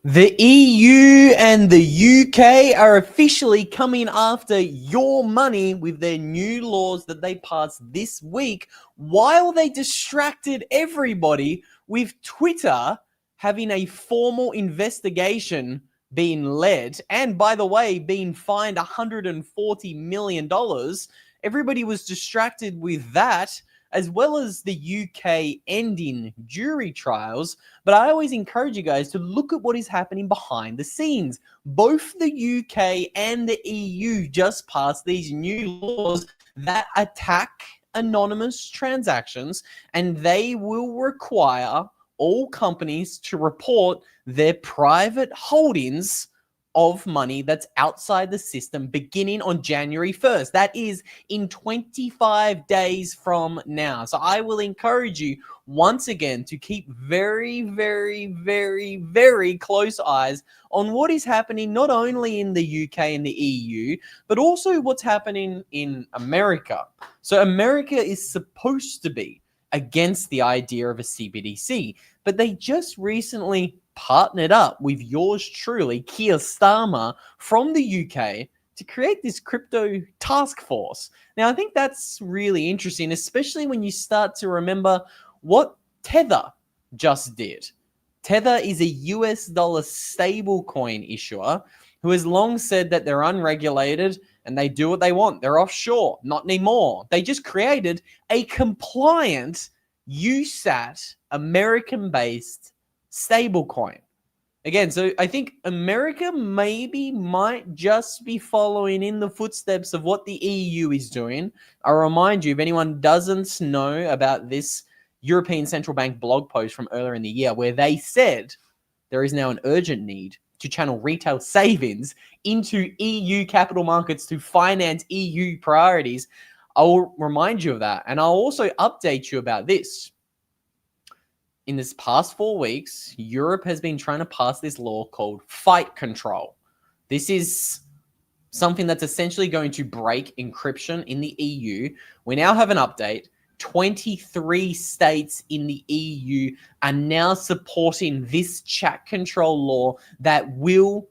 The EU and the UK are officially coming after your money with their new laws that they passed this week, while they distracted everybody with Twitter having a formal investigation being led, and by the way, being fined $140 million. Everybody was distracted with that, as well as the UK ending jury trials. But I always encourage you guys to look at what is happening behind the scenes. Both the UK and the EU just passed these new laws that attack anonymous transactions, and they will require all companies to report their private holdings of money that's outside the system beginning on January 1st. That is in 25 days from now. So I will encourage you once again to keep very, very, very, very close eyes on what is happening not only in the UK and the EU, but also what's happening in America. So America is supposed to be against the idea of a CBDC, but they just recently partnered up with yours truly, Keir Starmer from the UK, to create this crypto task force. Now, I think that's really interesting, especially when you start to remember what Tether just did. Tether is a US dollar stablecoin issuer who has long said that they're unregulated and they do what they want. They're offshore. Not anymore. They just created a compliant USAT American-based stablecoin. Again, so I think America might just be following in the footsteps of what the EU is doing. I'll remind you, if anyone doesn't know about this European Central Bank blog post from earlier in the year, where they said there is now an urgent need to channel retail savings into EU capital markets to finance EU priorities, I'll remind you of that. And I'll also update you about this. In this past 4 weeks, Europe has been trying to pass this law called fight control. This is something that's essentially going to break encryption in the EU. We now have an update. 23 states in the EU are now supporting this chat control law that will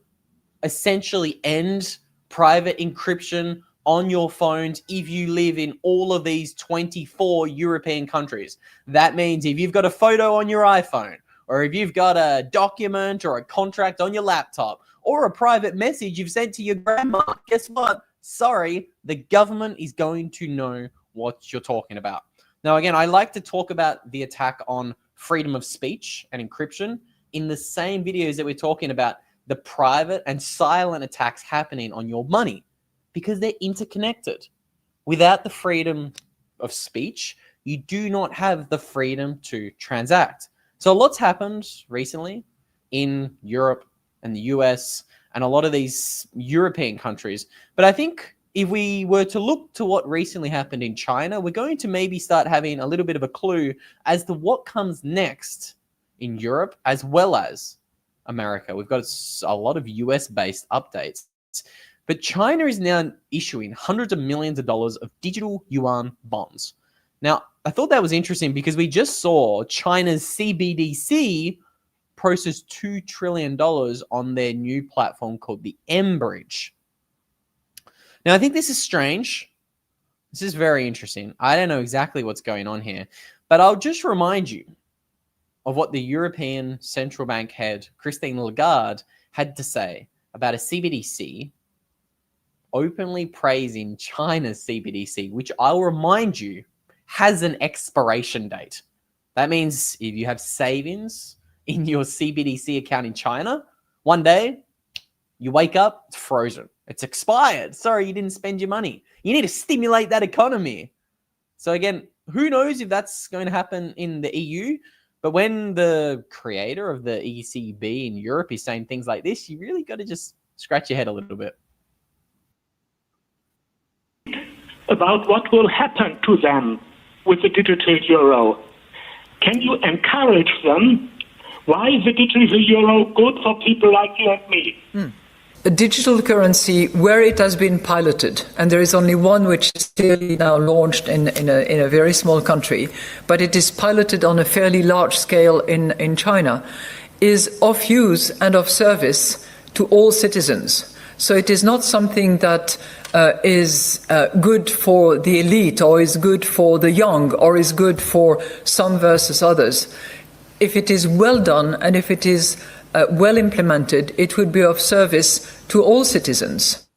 essentially end private encryption on your phones if you live in all of these 24 European countries. That means if you've got a photo on your iPhone, or if you've got a document or a contract on your laptop, or a private message you've sent to your grandma, guess what? Sorry, the government is going to know what you're talking about. Now, again, I like to talk about the attack on freedom of speech and encryption in the same videos that we're talking about the private and silent attacks happening on your money, because they're interconnected. Without the freedom of speech, you do not have the freedom to transact. So a lot's happened recently in Europe and the US and a lot of these European countries. But I think if we were to look to what recently happened in China, we're going to maybe start having a little bit of a clue as to what comes next in Europe as well as America. We've got a lot of US-based updates. But China is now issuing hundreds of millions of dollars of digital yuan bonds. Now, I thought that was interesting because we just saw China's CBDC process $2 trillion on their new platform called the M-Bridge. Now, I think this is strange. This is very interesting. I don't know exactly what's going on here, but I'll just remind you of what the European Central Bank head, Christine Lagarde, had to say about a CBDC, openly praising China's CBDC, which I'll remind you has an expiration date. That means if you have savings in your CBDC account in China, one day you wake up, it's frozen. It's expired. Sorry, you didn't spend your money. You need to stimulate that economy. So again, who knows if that's going to happen in the EU? But when the creator of the ECB in Europe is saying things like this, you really got to just scratch your head a little bit. About what will happen to them with the digital euro. Can you encourage them? Why is the digital euro good for people like you and me? A digital currency where it has been piloted, and there is only one which is still now launched in a very small country, but it is piloted on a fairly large scale in China. is of use and of service to all citizens. So it is not something that is good for the elite, or is good for the young, or is good for some versus others. If it is well done and if it is well implemented, it would be of service to all citizens.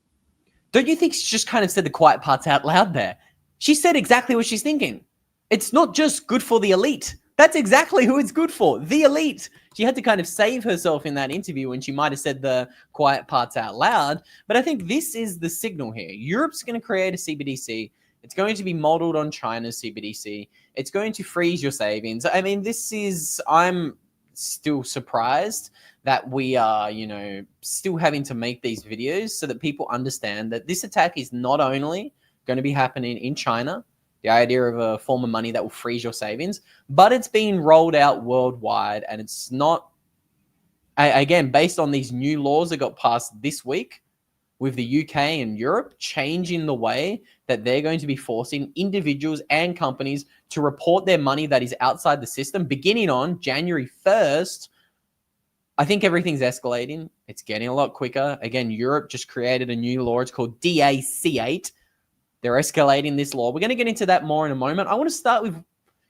Don't you think she just kind of said the quiet parts out loud there? She said exactly what she's thinking. It's not just good for the elite. That's exactly who it's good for, the elite. She had to kind of save herself in that interview when she might have said the quiet parts out loud. But I think this is the signal here. Europe's going to create a CBDC. It's going to be modeled on China's CBDC. It's going to freeze your savings. I mean, I'm still surprised that we are, still having to make these videos so that people understand that this attack is not only going to be happening in China, the idea of a form of money that will freeze your savings, but it's being rolled out worldwide, and it's not, again, based on these new laws that got passed this week with the UK and Europe, changing the way that they're going to be forcing individuals and companies to report their money that is outside the system beginning on January 1st. I think everything's escalating. It's getting a lot quicker. Again, Europe just created a new law. It's called DAC8. They're escalating this law. We're going to get into that more in a moment. I want to start with,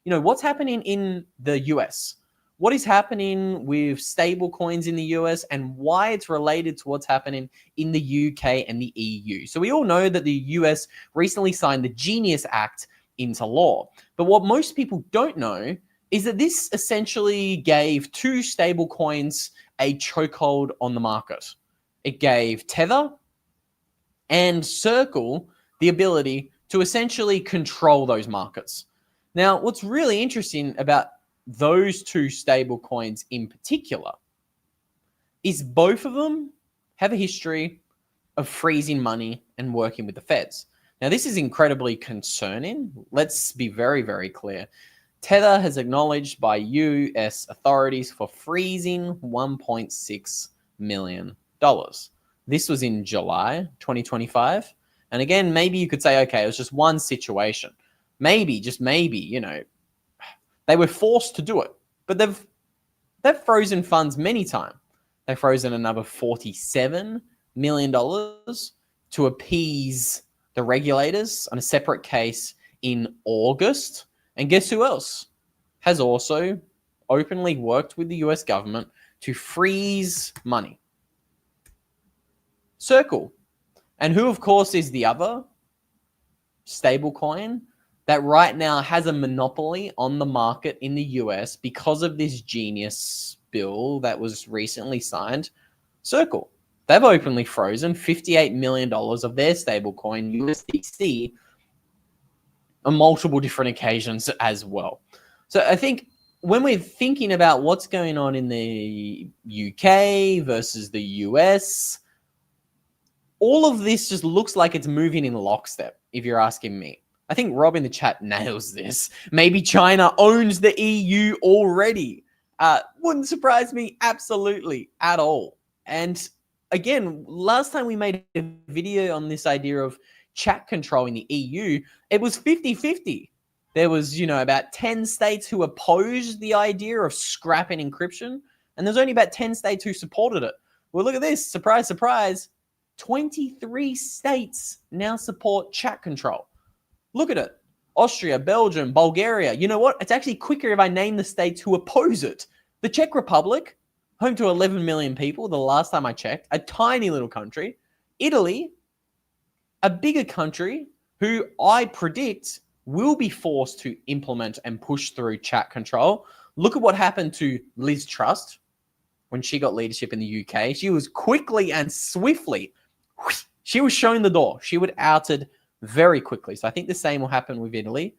what's happening in the US. What is happening with stable coins in the US and why it's related to what's happening in the UK and the EU. So we all know that the US recently signed the Genius Act into law. But what most people don't know is that this essentially gave two stable coins a chokehold on the market. It gave Tether and Circle the ability to essentially control those markets. Now, what's really interesting about those two stable coins in particular is both of them have a history of freezing money and working with the feds. Now, this is incredibly concerning. Let's be very, very clear. Tether has acknowledged by US authorities for freezing $1.6 million. This was in July 2025. And again, maybe you could say, okay, it was just one situation. Maybe, just maybe, they were forced to do it. But they've frozen funds many times. They've frozen another $47 million to appease the regulators on a separate case in August. And guess who else has also openly worked with the US government to freeze money? Circle. And who, of course, is the other stablecoin that right now has a monopoly on the market in the US because of this Genius bill that was recently signed? Circle. They've openly frozen $58 million of their stablecoin, USDC, on multiple different occasions as well. So I think when we're thinking about what's going on in the UK versus the US, all of this just looks like it's moving in lockstep, if you're asking me. I think Rob in the chat nails this. Maybe China owns the EU already. Wouldn't surprise me absolutely at all. And again, last time we made a video on this idea of chat control in the EU, it was 50-50. There was, about 10 states who opposed the idea of scrapping encryption, and there's only about 10 states who supported it. Well, look at this. Surprise, surprise. 23 states now support chat control. Look at it. Austria, Belgium, Bulgaria. You know what? It's actually quicker if I name the states who oppose it. The Czech Republic, home to 11 million people the last time I checked, a tiny little country. Italy, a bigger country who I predict will be forced to implement and push through chat control. Look at what happened to Liz Truss when she got leadership in the UK. She was quickly and swiftly, she was shown the door. She would outed very quickly. So I think the same will happen with Italy.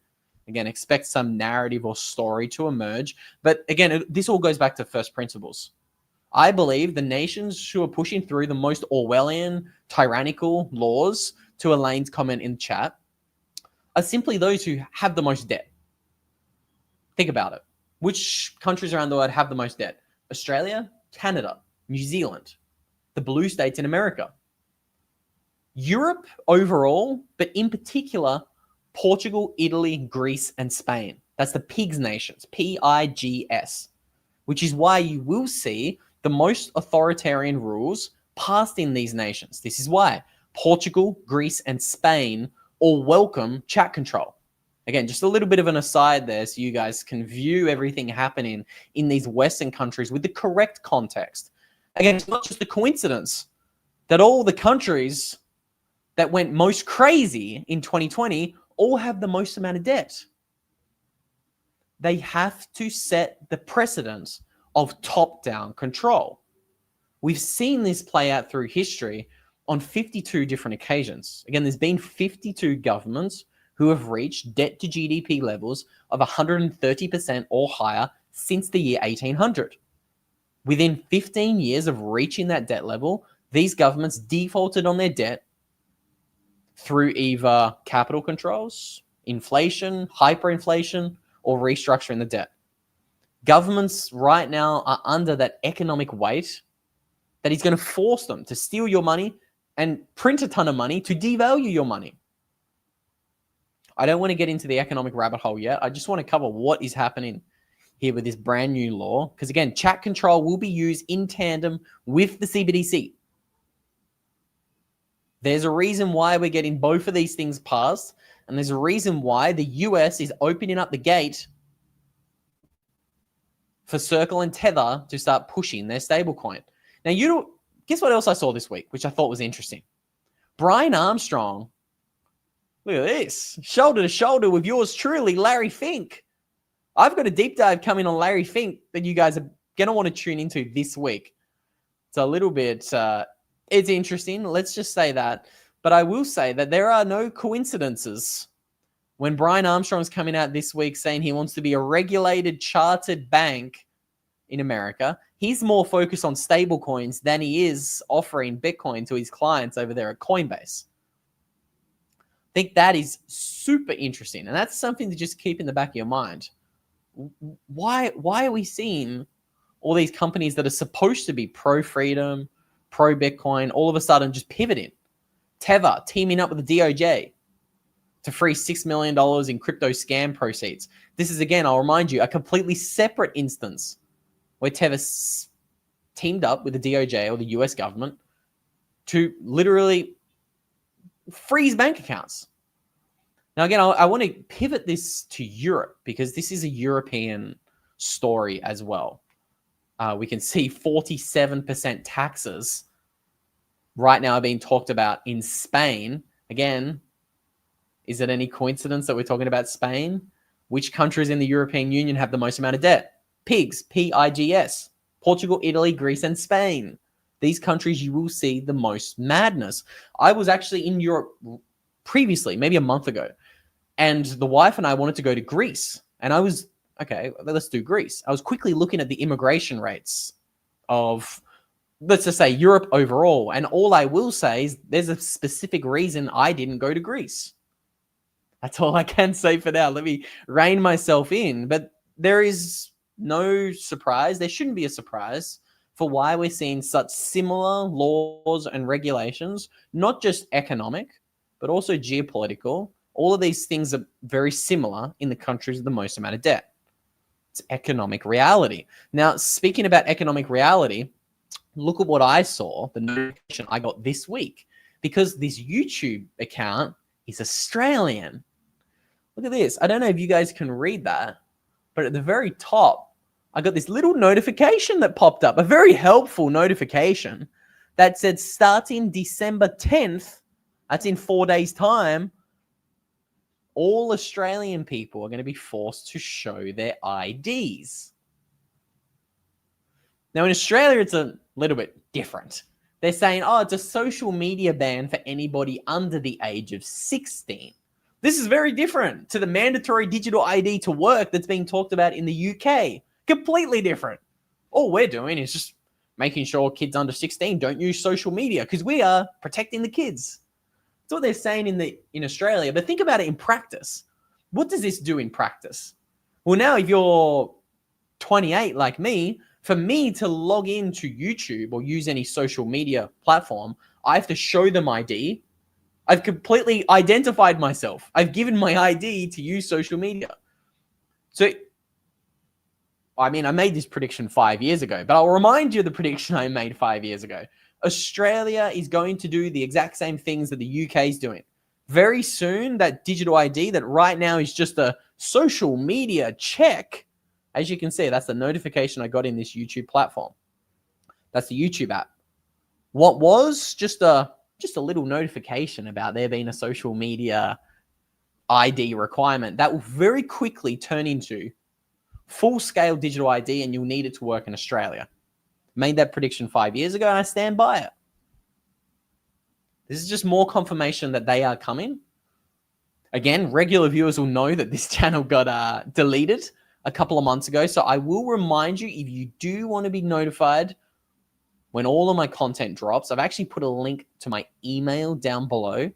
Again, expect some narrative or story to emerge. But again, this all goes back to first principles. I believe the nations who are pushing through the most Orwellian, tyrannical laws, to Elaine's comment in chat, are simply those who have the most debt. Think about it. Which countries around the world have the most debt? Australia, Canada, New Zealand, the blue states in America. Europe overall, but in particular, Portugal, Italy, Greece, and Spain. That's the PIGS nations, PIGS. which is why you will see the most authoritarian rules passed in these nations. This is why Portugal, Greece, and Spain all welcome chat control. Again, just a little bit of an aside there so you guys can view everything happening in these Western countries with the correct context. Again, it's not just a coincidence that all the countries that went most crazy in 2020 all have the most amount of debt. They have to set the precedent of top-down control. We've seen this play out through history on 52 different occasions. Again, there's been 52 governments who have reached debt to GDP levels of 130% or higher since the year 1800. Within 15 years of reaching that debt level, these governments defaulted on their debt through either capital controls, inflation, hyperinflation, or restructuring the debt. Governments right now are under that economic weight that is going to force them to steal your money and print a ton of money to devalue your money. I don't want to get into the economic rabbit hole yet. I just want to cover what is happening here with this brand new law. Because again, chat control will be used in tandem with the CBDC. There's a reason why we're getting both of these things passed. And there's a reason why the US is opening up the gate for Circle and Tether to start pushing their stablecoin. Now, guess what else I saw this week, which I thought was interesting? Brian Armstrong, look at this, shoulder to shoulder with yours truly, Larry Fink. I've got a deep dive coming on Larry Fink that you guys are going to want to tune into this week. It's a little bit, it's interesting, let's just say that. But I will say that there are no coincidences when Brian Armstrong's coming out this week saying he wants to be a regulated, chartered bank in America. He's more focused on stable coins than he is offering Bitcoin to his clients over there at Coinbase. I think that is super interesting. And that's something to just keep in the back of your mind. Why are we seeing all these companies that are supposed to be pro-freedom, pro-Bitcoin, all of a sudden just pivoting? Tether teaming up with the DOJ to free $6 million in crypto scam proceeds. This is, again, I'll remind you, a completely separate instance where Tether teamed up with the DOJ or the US government to literally freeze bank accounts. Now, again, I want to pivot this to Europe because this is a European story as well. We can see 47% taxes right now are being talked about in Spain. Again, is it any coincidence that we're talking about Spain? Which countries in the European Union have the most amount of debt? PIGS, P-I-G-S. Portugal, Italy, Greece, and Spain. These countries, you will see the most madness. I was actually in Europe previously, maybe a month ago, and the wife and I wanted to go to Greece. And I was, okay, let's do Greece. I was quickly looking at the immigration rates of, let's just say, Europe overall. And all I will say is there's a specific reason I didn't go to Greece. That's all I can say for now. Let me rein myself in. But there is no surprise. There shouldn't be a surprise for why we're seeing such similar laws and regulations, not just economic, but also geopolitical. All of these things are very similar in the countries with the most amount of debt. It's economic reality. Now, speaking about economic reality, look at what I saw, the notification I got this week, because this YouTube account is Australian. Look at this. I don't know if you guys can read that, but at the very top, I got this little notification that popped up, a very helpful notification that said starting December 10th, that's in 4 days' time, all Australian people are going to be forced to show their IDs. Now, in Australia, it's a little bit different. They're saying, oh, it's a social media ban for anybody under the age of 16. This is very different to the mandatory digital ID to work that's being talked about in the UK. Completely different. All we're doing is just making sure kids under 16 don't use social media because we are protecting the kids. That's what they're saying in Australia. But think about it in practice. What does this do in practice? Well, now if you're 28 like me, for me to log into YouTube or use any social media platform, I have to show them ID. I've completely identified myself. I've given my ID to use social media. So I mean, I made this prediction 5 years ago, but I'll remind you of the prediction I made 5 years ago. Australia is going to do the exact same things that the UK is doing. Very soon, that digital ID that right now is just a social media check, as you can see, that's the notification I got in this YouTube platform. That's the YouTube app. What was just a little notification about there being a social media ID requirement, that will very quickly turn into full-scale digital ID, and you'll need it to work in Australia. Made that prediction 5 years ago, and I stand by it. This is just more confirmation that they are coming. Again, regular viewers will know that this channel got deleted a couple of months ago, so I will remind you, if you do want to be notified when all of my content drops, I've actually put a link to my email down below.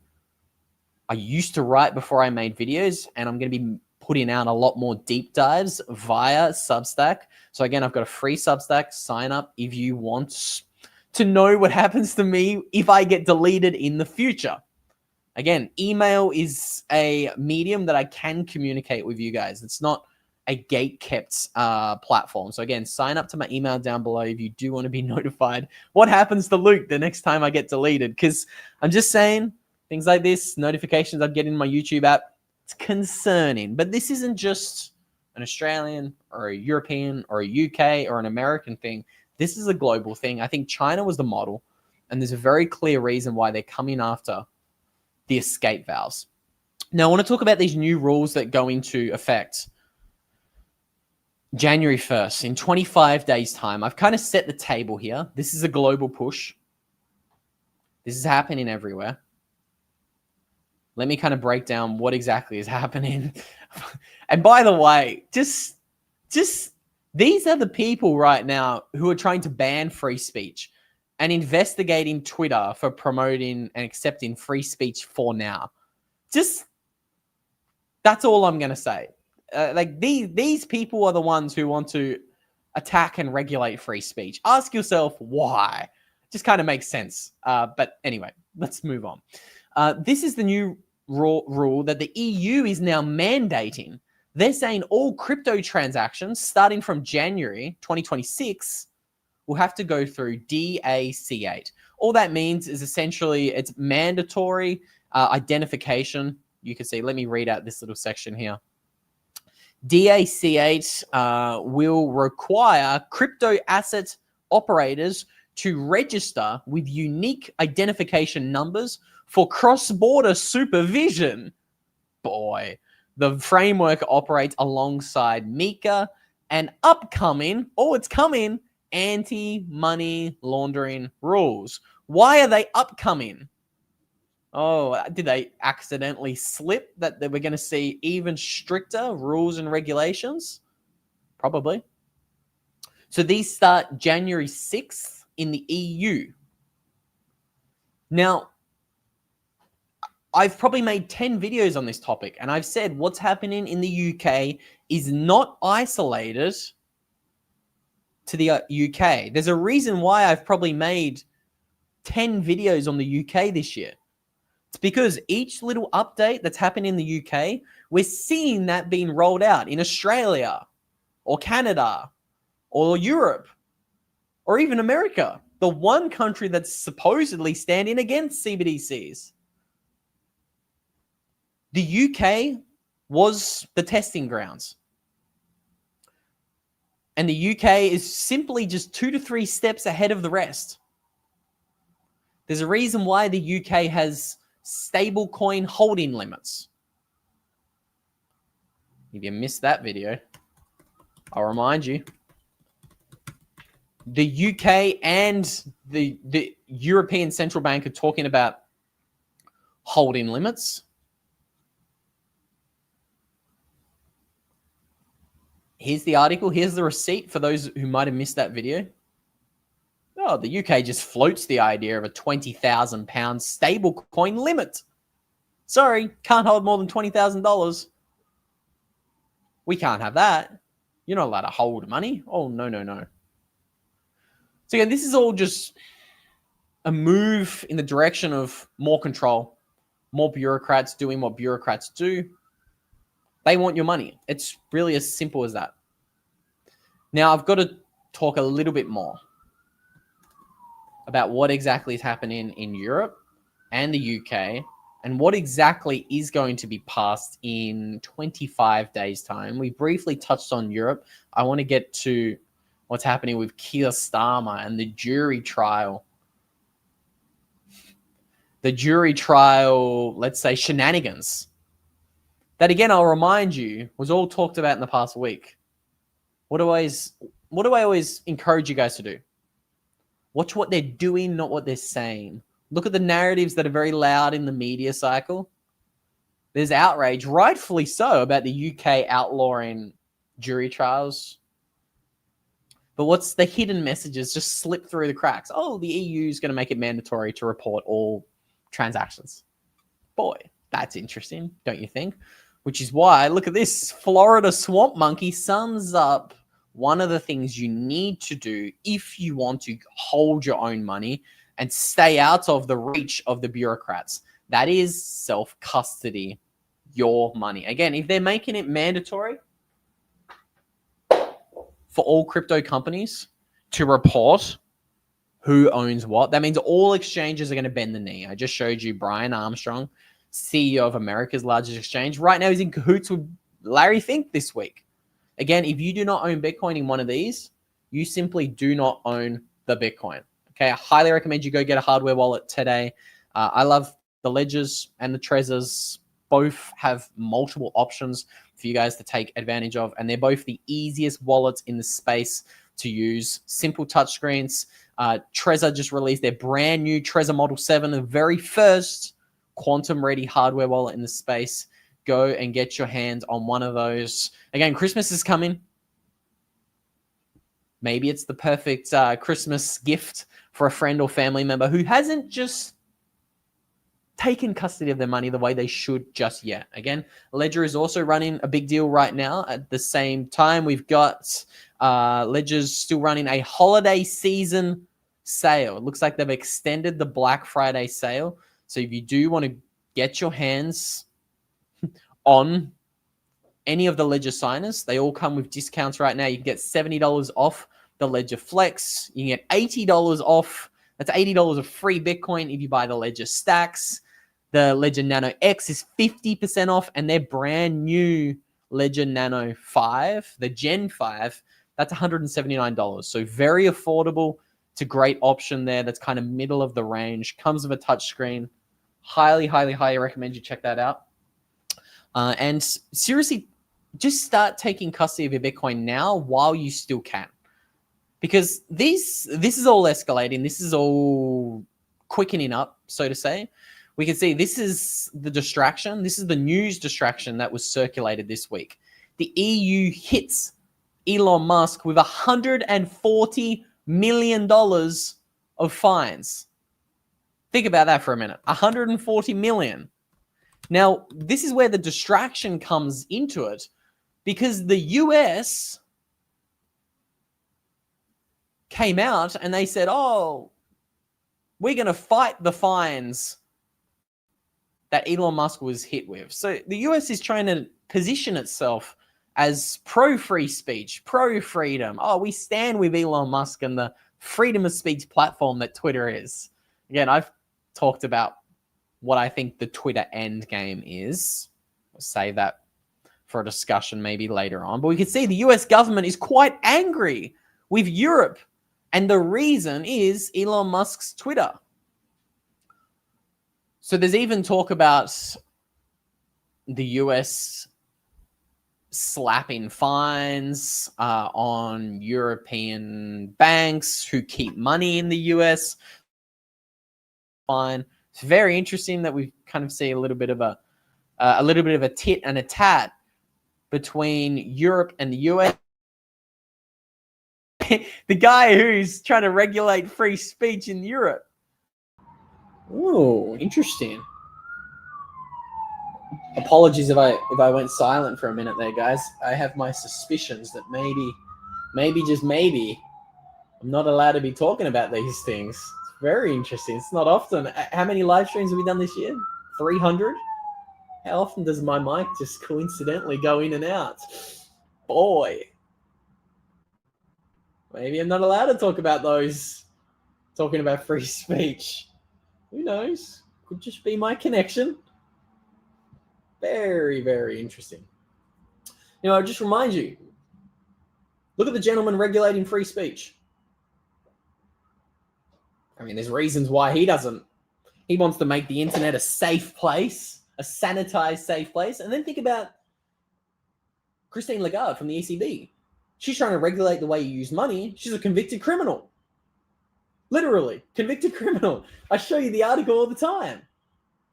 I used to write before I made videos, and I'm going to be putting out a lot more deep dives via Substack. So again, I've got a free Substack. Sign up if you want to know what happens to me if I get deleted in the future. Again, email is a medium that I can communicate with you guys. It's not a gate-kept platform. So again, sign up to my email down below if you do want to be notified what happens to Luke the next time I get deleted. Because I'm just saying, things like this, notifications I'm getting in my YouTube app, it's concerning. But this isn't just an Australian or a European or a UK or an American thing. This is a global thing. I think China was the model, and there's a very clear reason why they're coming after the escape valves. Now, I want to talk about these new rules that go into effect January 1st, in 25 days' time. I've kind of set the table here. This is a global push. This is happening everywhere. Let me kind of break down what exactly is happening. And by the way, just these are the people right now who are trying to ban free speech and investigating Twitter for promoting and accepting free speech for now. Just, that's all I'm going to say. Like these people are the ones who want to attack and regulate free speech. Ask yourself why. Just kind of makes sense. But anyway, let's move on. This is the new rule that the EU is now mandating. They're saying all crypto transactions starting from January 2026 will have to go through DAC8. All that means is essentially it's mandatory identification. You can see, let me read out this little section here. DAC8 will require crypto asset operators to register with unique identification numbers for cross-border supervision. Boy, the framework operates alongside MiCA and upcoming, it's coming, anti-money laundering rules. Why are they upcoming? Oh, did they accidentally slip that they were going to see even stricter rules and regulations? Probably. So these start January 6th in the EU. Now, I've probably made 10 videos on this topic, and I've said what's happening in the UK is not isolated to the UK. There's a reason why I've probably made 10 videos on the UK this year. It's because each little update that's happened in the UK, we're seeing that being rolled out in Australia or Canada or Europe or even America, the one country that's supposedly standing against CBDCs. The UK was the testing grounds. And the UK is simply just 2 to 3 steps ahead of the rest. There's a reason why the UK has stablecoin holding limits. If you missed that video, I'll remind you. The UK and the European Central Bank are talking about holding limits. Here's the article. Here's the receipt for those who might have missed that video. Oh, the UK just floats the idea of a £20,000 stablecoin limit. Sorry, can't hold more than $20,000. We can't have that. You're not allowed to hold money. Oh, no, no, no. So again, this is all just a move in the direction of more control, more bureaucrats doing what bureaucrats do. They want your money. It's really as simple as that. Now, I've got to talk a little bit more about what exactly is happening in Europe and the UK and what exactly is going to be passed in 25 days' time. We briefly touched on Europe. I want to get to what's happening with Keir Starmer and the jury trial. The jury trial, let's say, shenanigans. That, again, I'll remind you, was all talked about in the past week. What do I always encourage you guys to do? Watch what they're doing, not what they're saying. Look at the narratives that are very loud in the media cycle. There's outrage, rightfully so, about the UK outlawing jury trials. But what's the hidden messages just slip through the cracks? Oh, the EU is going to make it mandatory to report all transactions. Boy, that's interesting, don't you think? Which is why, look at this, Florida swamp monkey sums up one of the things you need to do if you want to hold your own money and stay out of the reach of the bureaucrats. That is self-custody your money. Again, if they're making it mandatory for all crypto companies to report who owns what, that means all exchanges are going to bend the knee. I just showed you Brian Armstrong, CEO of America's largest exchange. Right now, he's in cahoots with Larry Fink this week. Again, if you do not own Bitcoin in one of these, you simply do not own the Bitcoin. Okay, I highly recommend you go get a hardware wallet today. I love the Ledgers and the Trezors. Both have multiple options for you guys to take advantage of, and they're both the easiest wallets in the space to use. Simple touchscreens. Trezor just released their brand new Trezor Model 7, the very first quantum-ready hardware wallet in the space. Go and get your hands on one of those. Again, Christmas is coming. Maybe it's the perfect Christmas gift for a friend or family member who hasn't just taken custody of their money the way they should just yet. Again, Ledger is also running a big deal right now. At the same time, we've got Ledger's still running a holiday season sale. It looks like they've extended the Black Friday sale. So if you do want to get your hands on any of the Ledger signers, they all come with discounts right now. You can get $70 off the Ledger Flex. You can get $80 off. That's $80 of free Bitcoin if you buy the Ledger Stacks. The Ledger Nano X is 50% off, and their brand new Ledger Nano 5, the Gen 5, that's $179. So very affordable. It's a great option there. That's kind of middle of the range. Comes with a touchscreen. Highly, highly, highly recommend you check that out. And seriously, just start taking custody of your Bitcoin now while you still can. Because this is all escalating. This is all quickening up, so to say. We can see this is the distraction. This is the news distraction that was circulated this week. The EU hits Elon Musk with $140 million of fines. Think about that for a minute. $140 million. Now, this is where the distraction comes into it, because the US came out and they said, oh, we're going to fight the fines that Elon Musk was hit with. So the US is trying to position itself as pro-free speech, pro-freedom. Oh, we stand with Elon Musk and the freedom of speech platform that Twitter is. Again, I've talked about what I think the Twitter end game is. I'll save that for a discussion maybe later on. But we can see the US government is quite angry with Europe. And the reason is Elon Musk's Twitter. So there's even talk about the US slapping fines on European banks who keep money in the US. Fine. It's very interesting that we kind of see a little bit of a tit and a tat between Europe and the US. The guy who's trying to regulate free speech in Europe. Oh, interesting. Apologies if I went silent for a minute there, guys. I have my suspicions that maybe just maybe I'm not allowed to be talking about these things. It's very interesting. It's not often. How many live streams have we done this year? 300? How often does my mic just coincidentally go in and out? Boy. Maybe I'm not allowed to talk about those. Talking about free speech. Who knows? Could just be my connection. Very, very interesting. I'll just remind you, look at the gentleman regulating free speech. I mean, there's reasons why he wants to make the internet a safe place, a sanitized safe place. And then think about Christine Lagarde from the ECB. She's trying to regulate the way you use money. She's a convicted criminal. Literally, convicted criminal. I show you the article all the time.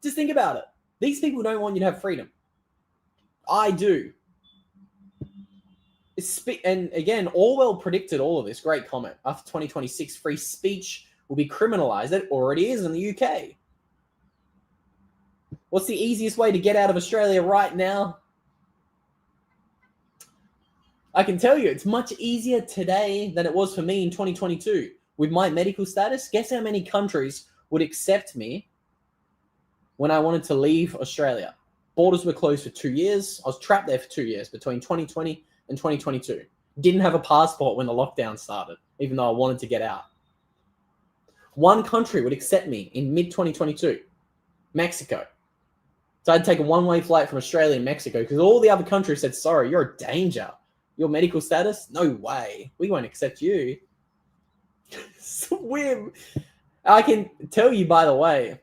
Just think about it. These people don't want you to have freedom. I do. And again, Orwell predicted all of this. Great comment. After 2026, free speech will be criminalized. It already is in the UK. What's the easiest way to get out of Australia right now? I can tell you it's much easier today than it was for me in 2022. With my medical status, guess how many countries would accept me when I wanted to leave Australia? Borders were closed for 2 years. I was trapped there for 2 years between 2020 and 2022. Didn't have a passport when the lockdown started, even though I wanted to get out. One country would accept me in mid-2022, Mexico. So I'd take a one-way flight from Australia and Mexico because all the other countries said, sorry, you're a danger. Your medical status? No way. We won't accept you. So weird. I can tell you, by the way,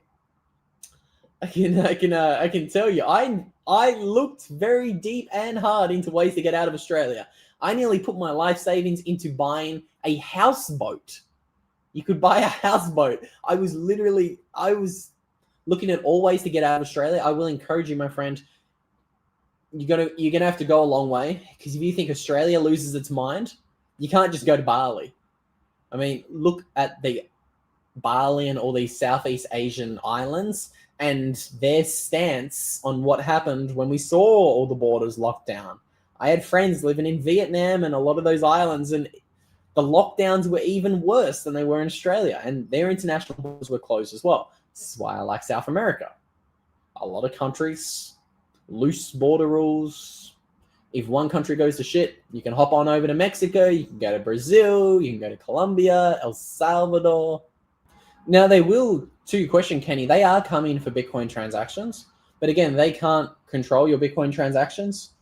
I can tell you, I looked very deep and hard into ways to get out of Australia. I nearly put my life savings into buying a houseboat. You could buy a houseboat. I was looking at all ways to get out of Australia. I will encourage you, my friend. You're gonna have to go a long way, because if you think Australia loses its mind, you can't just go to Bali. I mean, look at the Bali and all these Southeast Asian islands and their stance on what happened when we saw all the borders locked down. I had friends living in Vietnam and a lot of those islands, and the lockdowns were even worse than they were in Australia, and their international borders were closed as well. This is why I like South America. A lot of countries, loose border rules. If one country goes to shit, you can hop on over to Mexico, you can go to Brazil, you can go to Colombia, El Salvador. Now they will, to your question, Kenny, they are coming for Bitcoin transactions. But again, they can't control your Bitcoin transactions.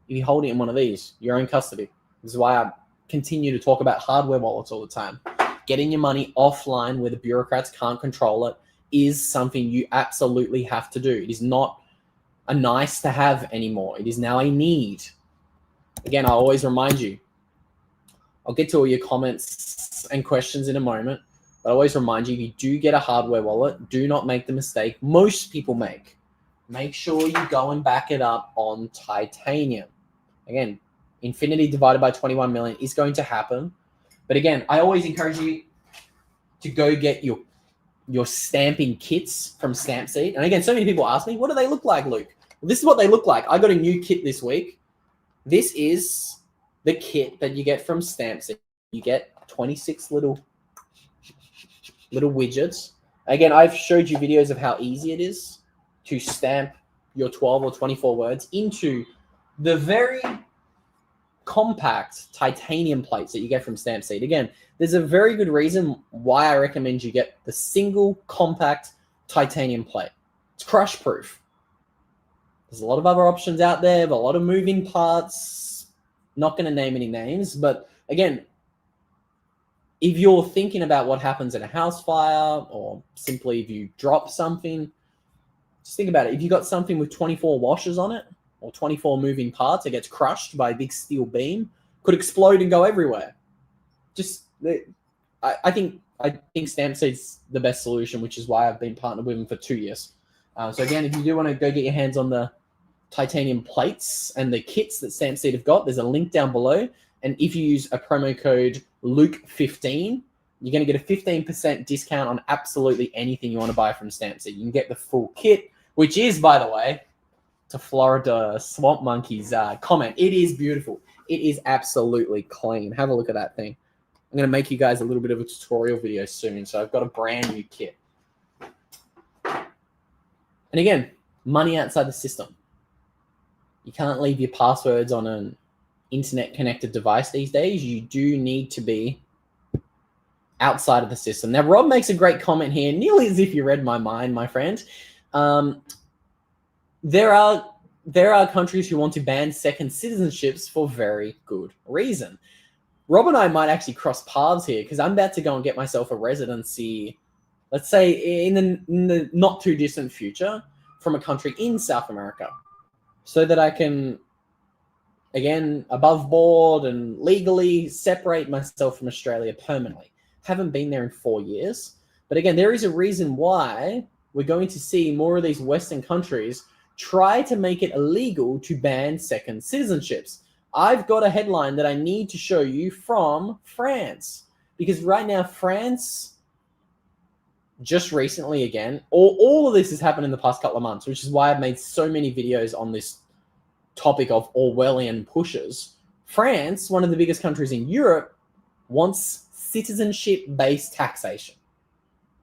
If you hold it in one of these, your own custody. This is why I continue to talk about hardware wallets all the time. Getting your money offline where the bureaucrats can't control it is something you absolutely have to do. It is not a nice to have anymore. It is now a need. Again, I always remind you, I'll get to all your comments and questions in a moment, but I always remind you, if you do get a hardware wallet, do not make the mistake most people make. Make sure you go and back it up on titanium. Again, infinity divided by 21 million is going to happen. But again, I always encourage you to go get your stamping kits from Stampseed. And again, so many people ask me, what do they look like, Luke? Well, this is what they look like. I got a new kit this week. This is the kit that you get from Stampseed. You get 26 little widgets. Again, I've showed you videos of how easy it is to stamp your 12 or 24 words into the very compact titanium plates that you get from Stampseed. Again, there's a very good reason why I recommend you get the single compact titanium plate. It's crush proof. There's a lot of other options out there, but a lot of moving parts. Not going to name any names, but again, if you're thinking about what happens in a house fire, or simply if you drop something, just think about it. If you got something with 24 washers on it, or 24 moving parts, it gets crushed by a big steel beam, could explode and go everywhere. I think Stampseed's the best solution, which is why I've been partnered with them for 2 years. So again, if you do want to go get your hands on the titanium plates and the kits that Stampseed have got, there's a link down below. And if you use a promo code Luke15, you're going to get a 15% discount on absolutely anything you want to buy from Stampseed. You can get the full kit, which is, by the way, to Florida Swamp Monkey's comment. It is beautiful. It is absolutely clean. Have a look at that thing. I'm going to make you guys a little bit of a tutorial video soon. So I've got a brand new kit. And again, money outside the system. You can't leave your passwords on internet connected device these days, you do need to be outside of the system. Now, Rob makes a great comment here, nearly as if you read my mind, my friend. There are countries who want to ban second citizenships for very good reason. Rob and I might actually cross paths here because I'm about to go and get myself a residency, let's say in the not too distant future, from a country in South America, so that I can, again, above board and legally separate myself from Australia permanently. Haven't been there in 4 years. But again, there is a reason why we're going to see more of these Western countries try to make it illegal to ban second citizenships. I've got a headline that I need to show you from France. Because right now, France, just recently again, all of this has happened in the past couple of months, which is why I've made so many videos on this topic of Orwellian pushes. France, one of the biggest countries in Europe, wants citizenship-based taxation.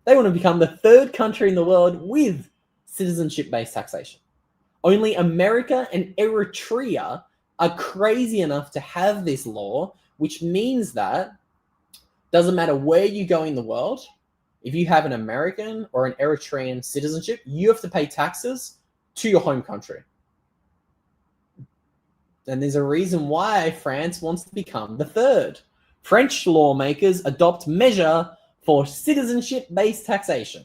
They want to become the third country in the world with citizenship-based taxation. Only America and Eritrea are crazy enough to have this law, which means that doesn't matter where you go in the world, if you have an American or an Eritrean citizenship, you have to pay taxes to your home country. And there's a reason why France wants to become the third. French lawmakers adopt measure for citizenship-based taxation.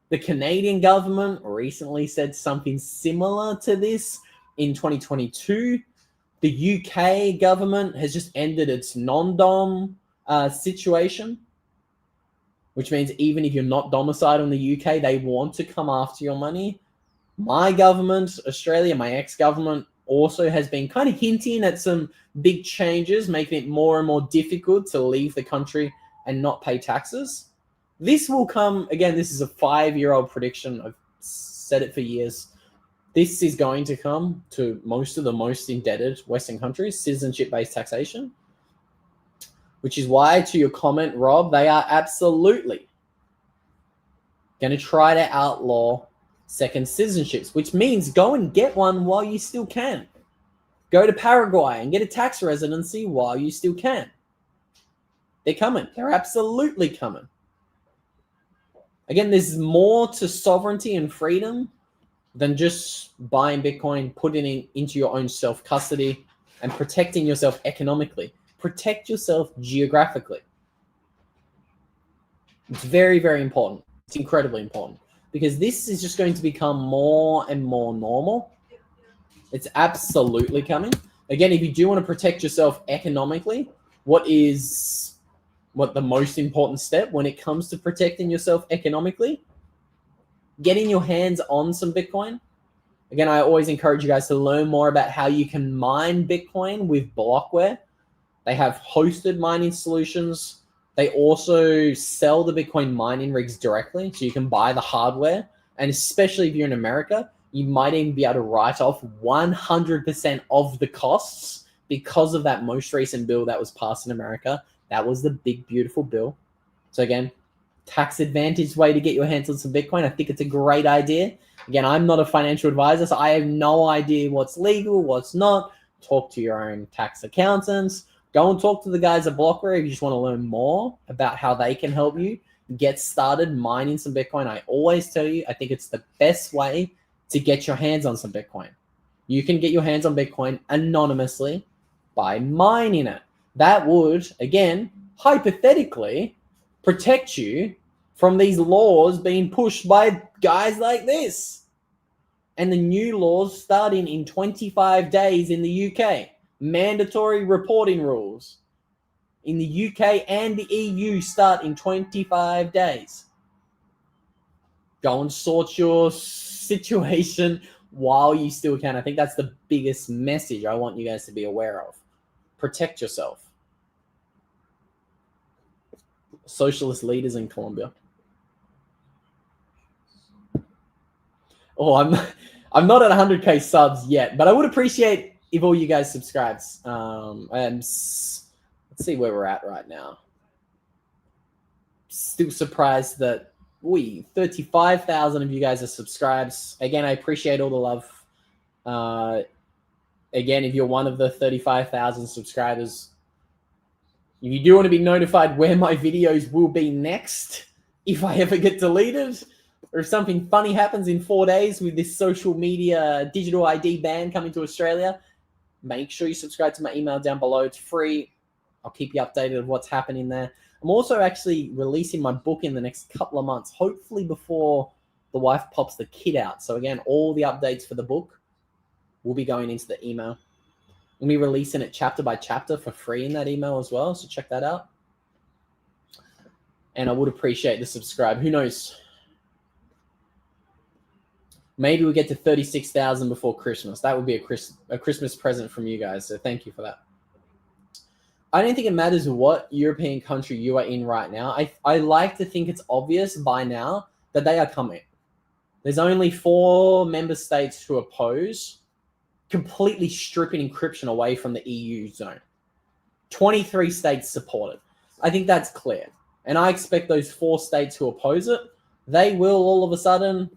The Canadian government recently said something similar to this in 2022. The UK government has just ended its non-dom situation, which means even if you're not domiciled in the UK, they want to come after your money. My government, Australia, my ex-government, also has been kind of hinting at some big changes, making it more and more difficult to leave the country and not pay taxes. This will come, again, this is a 5-year-old prediction. I've said it for years. This is going to come to most of the most indebted Western countries, citizenship-based taxation, which is why, to your comment, Rob, they are absolutely going to try to outlaw second citizenships, which means go and get one while you still can. Go to Paraguay and get a tax residency while you still can. They're coming. They're absolutely coming. Again, there's more to sovereignty and freedom than just buying Bitcoin, putting it into your own self-custody, and protecting yourself economically. Protect yourself geographically. It's very, very important. It's incredibly important. Because this is just going to become more and more normal. It's absolutely coming. Again, if you do want to protect yourself economically, what the most important step when it comes to protecting yourself economically? Getting your hands on some Bitcoin. Again, I always encourage you guys to learn more about how you can mine Bitcoin with Blockware. They have hosted mining solutions. They also sell the Bitcoin mining rigs directly, so you can buy the hardware. And especially if you're in America, you might even be able to write off 100% of the costs because of that most recent bill that was passed in America. That was the big, beautiful bill. So again, tax advantage way to get your hands on some Bitcoin. I think it's a great idea. Again, I'm not a financial advisor, so I have no idea what's legal, what's not. Talk to your own tax accountants. Go and talk to the guys at Blockware if you just want to learn more about how they can help you get started mining some Bitcoin. I always tell you, I think it's the best way to get your hands on some Bitcoin. You can get your hands on Bitcoin anonymously by mining it. That would, again, hypothetically, protect you from these laws being pushed by guys like this. And the new laws starting in 25 days in the UK. Mandatory reporting rules in the UK and the EU start in 25 days. Go and sort your situation while you still can. I think that's the biggest message I want you guys to be aware of. Protect yourself. Socialist leaders in Colombia. Oh, I'm not at 100k subs yet, but I would appreciate if all you guys subscribed. Let's see where we're at right now. Still surprised that 35,000 of you guys are subscribed. Again, I appreciate all the love. again, if you're one of the 35,000 subscribers, if you do want to be notified where my videos will be next, if I ever get deleted, or if something funny happens in 4 days with this social media digital ID ban coming to Australia, make sure you subscribe to my email down below. It's free. I'll keep you updated of what's happening there. I'm also actually releasing my book in the next couple of months, hopefully before the wife pops the kid out. So again, all the updates for the book will be going into the email. We'll be releasing it chapter by chapter for free in that email as well. So check that out. And I would appreciate the subscribe. Who knows? Maybe we get to 36,000 before Christmas. That would be a Christmas present from you guys. So thank you for that. I don't think it matters what European country you are in right now. I like to think it's obvious by now that they are coming. There's only 4 member states who oppose completely stripping encryption away from the EU zone. 23 states support it. I think that's clear. And I expect those 4 states who oppose it, they will all of a sudden,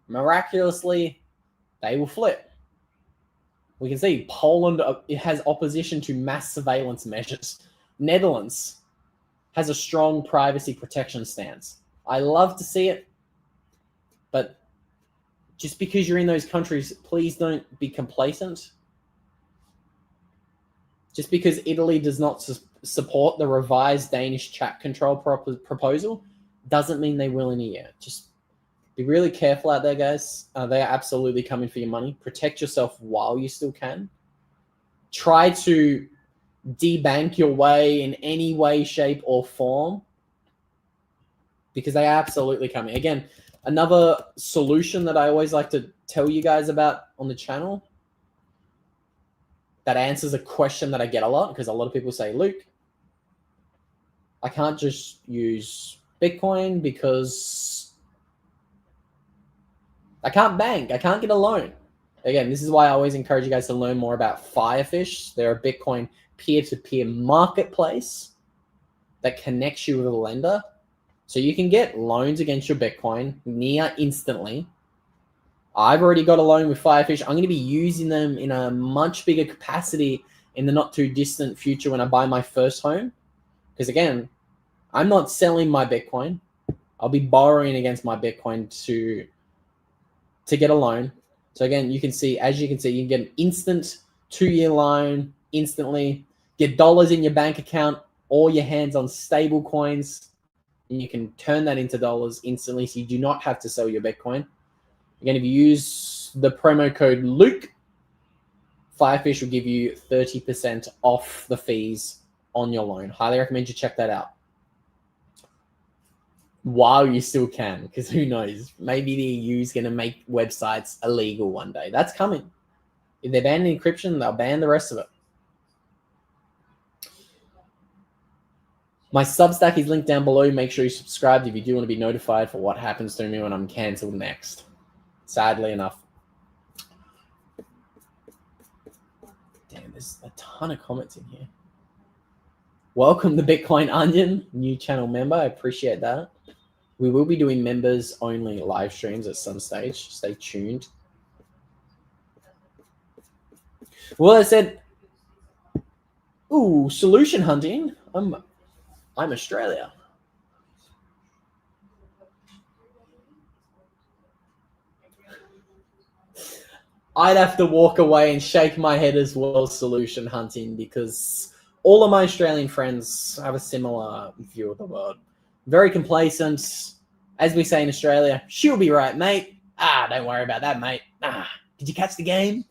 miraculously, they will flip. We can see Poland has opposition to mass surveillance measures. Netherlands has a strong privacy protection stance. I love to see it, but just because you're in those countries, please don't be complacent. Just because Italy does not support the revised Danish chat control proposal doesn't mean they will in a year. Just be really careful out there, guys. They are absolutely coming for your money. Protect yourself while you still can. Try to debank your way in any way, shape, or form, because they are absolutely coming. Again, another solution that I always like to tell you guys about on the channel that answers a question that I get a lot, because a lot of people say, Luke, I can't just use Bitcoin because I can't bank. I can't get a loan. Again, this is why I always encourage you guys to learn more about Firefish. They're a Bitcoin peer-to-peer marketplace that connects you with a lender. So you can get loans against your Bitcoin near instantly. I've already got a loan with Firefish. I'm going to be using them in a much bigger capacity in the not too distant future when I buy my first home. Because again, I'm not selling my Bitcoin. I'll be borrowing against my Bitcoin to get a loan. So again, you can see, as you can see, you can get an instant 2-year loan instantly, get dollars in your bank account, all your hands on stable coins, and you can turn that into dollars instantly. So you do not have to sell your Bitcoin. Again, if you use the promo code Luke, Firefish will give you 30% off the fees on your loan. Highly recommend you check that out while you still can, because who knows? Maybe the EU is going to make websites illegal one day. That's coming. If they ban encryption, they'll ban the rest of it. My Substack is linked down below. Make sure you subscribe if you do want to be notified for what happens to me when I'm cancelled next. Sadly enough. Damn, there's a ton of comments in here. Welcome to Bitcoin Onion, new channel member. I appreciate that. We will be doing members only live streams at some stage. Stay tuned. Well, I said, ooh, solution hunting. I'm Australia. I'd have to walk away and shake my head as well, solution hunting, because all of my Australian friends have a similar view of the world. Very complacent. As we say in Australia, she'll be right, mate. Don't worry about that, mate. Did you catch the game?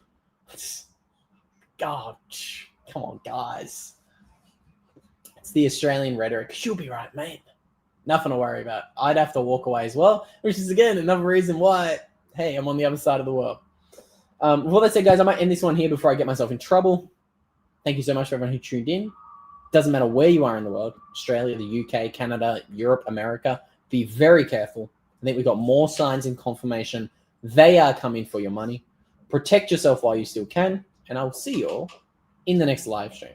God, come on, guys. It's the Australian rhetoric. She'll be right, mate. Nothing to worry about. I'd have to walk away as well, which is, again, another reason why, hey, I'm on the other side of the world. With all that said, guys, I might end this one here before I get myself in trouble. Thank you so much for everyone who tuned in. Doesn't matter where you are in the world, Australia, the UK, Canada, Europe, America, be very careful. I think we've got more signs and confirmation. They are coming for your money. Protect yourself while you still can, and I'll see you all in the next live stream.